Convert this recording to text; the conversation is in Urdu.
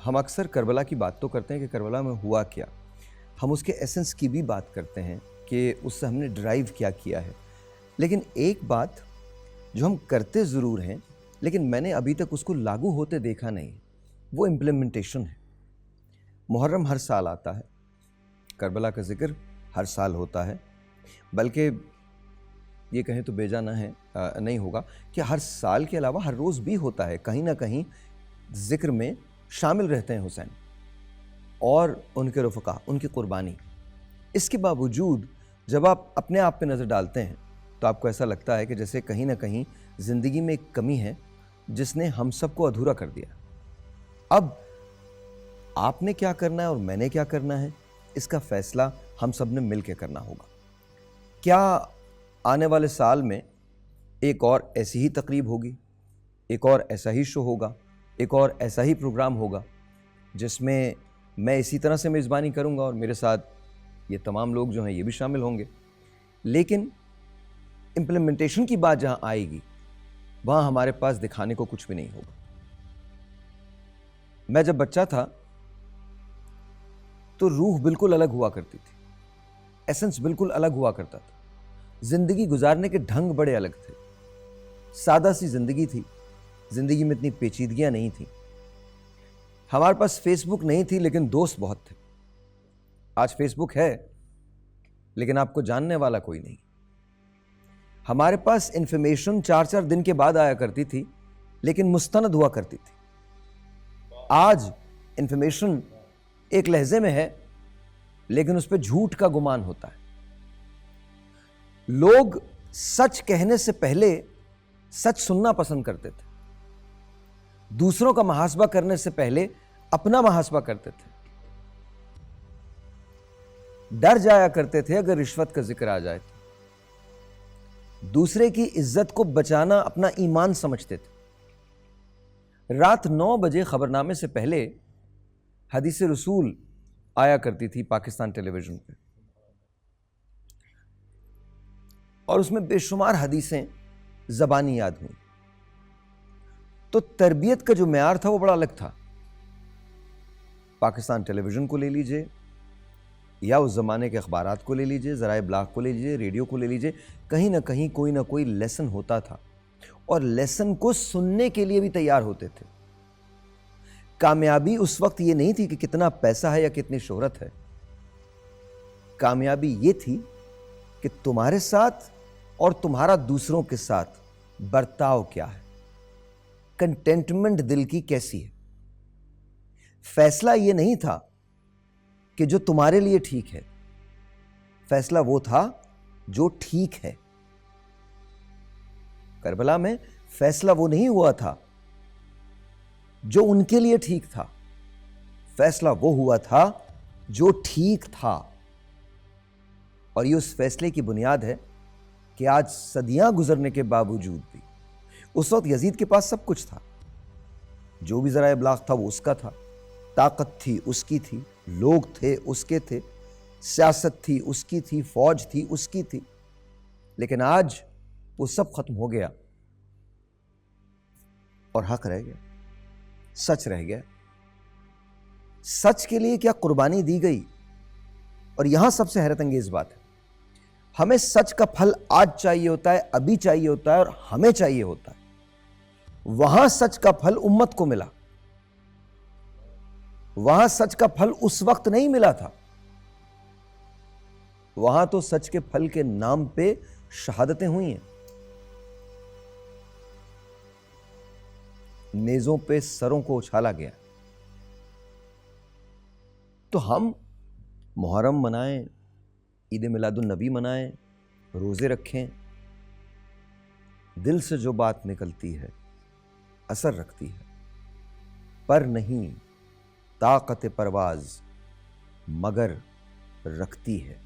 ہم اکثر کربلا کی بات تو کرتے ہیں کہ کربلا میں ہوا کیا، ہم اس کے ایسنس کی بھی بات کرتے ہیں کہ اس سے ہم نے ڈرائیو کیا کیا ہے، لیکن ایک بات جو ہم کرتے ضرور ہیں لیکن میں نے ابھی تک اس کو لاگو ہوتے دیکھا نہیں، وہ امپلیمنٹیشن ہے۔ محرم ہر سال آتا ہے، کربلا کا ذکر ہر سال ہوتا ہے، بلکہ یہ کہیں تو بے جا نہ ہے نہیں ہوگا کہ ہر سال کے علاوہ ہر روز بھی ہوتا ہے، کہیں نہ کہیں ذکر میں شامل رہتے ہیں حسین اور ان کے رفقا، ان کی قربانی۔ اس کے باوجود جب آپ اپنے آپ پہ نظر ڈالتے ہیں تو آپ کو ایسا لگتا ہے کہ جیسے کہیں نہ کہیں زندگی میں ایک کمی ہے جس نے ہم سب کو ادھورا کر دیا۔ اب آپ نے کیا کرنا ہے اور میں نے کیا کرنا ہے، اس کا فیصلہ ہم سب نے مل کے کرنا ہوگا۔ کیا آنے والے سال میں ایک اور ایسی ہی تقریب ہوگی، ایک اور ایسا ہی شو ہوگا، ایک اور ایسا ہی پروگرام ہوگا جس میں میں اسی طرح سے میزبانی کروں گا اور میرے ساتھ یہ تمام لوگ جو ہیں یہ بھی شامل ہوں گے؟ لیکن امپلیمنٹیشن کی بات جہاں آئے گی وہاں ہمارے پاس دکھانے کو کچھ بھی نہیں ہوگا۔ میں جب بچہ تھا تو روح بالکل الگ ہوا کرتی تھی، ایسنس بالکل الگ ہوا کرتا تھا، زندگی گزارنے کے ڈھنگ بڑے الگ تھے، سادہ سی زندگی تھی، زندگی میں اتنی پیچیدگیاں نہیں تھیں۔ ہمارے پاس فیس بک نہیں تھی لیکن دوست بہت تھے۔ آج فیس بک ہے لیکن آپ کو جاننے والا کوئی نہیں۔ ہمارے پاس انفارمیشن 4 دن کے بعد آیا کرتی تھی لیکن مستند ہوا کرتی تھی۔ آج انفارمیشن ایک لہجے میں ہے لیکن اس پہ جھوٹ کا گمان ہوتا ہے۔ لوگ سچ کہنے سے پہلے سچ سننا پسند کرتے تھے، دوسروں کا محاسبہ کرنے سے پہلے اپنا محاسبہ کرتے تھے، ڈر جایا کرتے تھے اگر رشوت کا ذکر آ جائے تو، دوسرے کی عزت کو بچانا اپنا ایمان سمجھتے تھے۔ رات 9 بجے خبرنامے سے پہلے حدیث رسول آیا کرتی تھی پاکستان ٹیلی ویژن پہ اور اس میں بے شمار حدیثیں زبانی یاد ہوئیں۔ تو تربیت کا جو معیار تھا وہ بڑا الگ تھا۔ پاکستان ٹیلی ویژن کو لے لیجئے یا اس زمانے کے اخبارات کو لے لیجئے، ذرائع ابلاغ کو لے لیجئے، ریڈیو کو لے لیجئے، کہیں نہ کوئی لیسن ہوتا تھا اور لیسن کو سننے کے لیے بھی تیار ہوتے تھے۔ کامیابی اس وقت یہ نہیں تھی کہ کتنا پیسہ ہے یا کتنی شہرت ہے، کامیابی یہ تھی کہ تمہارے ساتھ اور تمہارا دوسروں کے ساتھ برتاؤ کیا ہے، کنٹینٹمنٹ دل کی کیسی ہے۔ فیصلہ یہ نہیں تھا کہ جو تمہارے لیے ٹھیک ہے، فیصلہ وہ تھا جو ٹھیک ہے۔ کربلا میں فیصلہ وہ نہیں ہوا تھا جو ان کے لیے ٹھیک تھا، فیصلہ وہ ہوا تھا جو ٹھیک تھا۔ اور یہ اس فیصلے کی بنیاد ہے کہ آج صدیاں گزرنے کے باوجود بھی اس وقت یزید کے پاس سب کچھ تھا، جو بھی ذرائع ابلاغ تھا وہ اس کا تھا، طاقت تھی اس کی تھی، لوگ تھے اس کے تھے، سیاست تھی اس کی تھی، فوج تھی اس کی تھی، لیکن آج وہ سب ختم ہو گیا اور حق رہ گیا، سچ رہ گیا۔ سچ کے لیے کیا قربانی دی گئی، اور یہاں سب سے حیرت انگیز بات ہے، ہمیں سچ کا پھل آج چاہیے ہوتا ہے، ابھی چاہیے ہوتا ہے اور ہمیں چاہیے ہوتا ہے۔ وہاں سچ کا پھل امت کو ملا، وہاں سچ کا پھل اس وقت نہیں ملا تھا، وہاں تو سچ کے پھل کے نام پہ شہادتیں ہوئی ہیں، نیزوں پہ سروں کو اچھالا گیا۔ تو ہم محرم منائیں، عید میلاد النبی منائیں، روزے رکھیں، دل سے جو بات نکلتی ہے اثر رکھتی ہے، پر نہیں طاقت پرواز مگر رکھتی ہے۔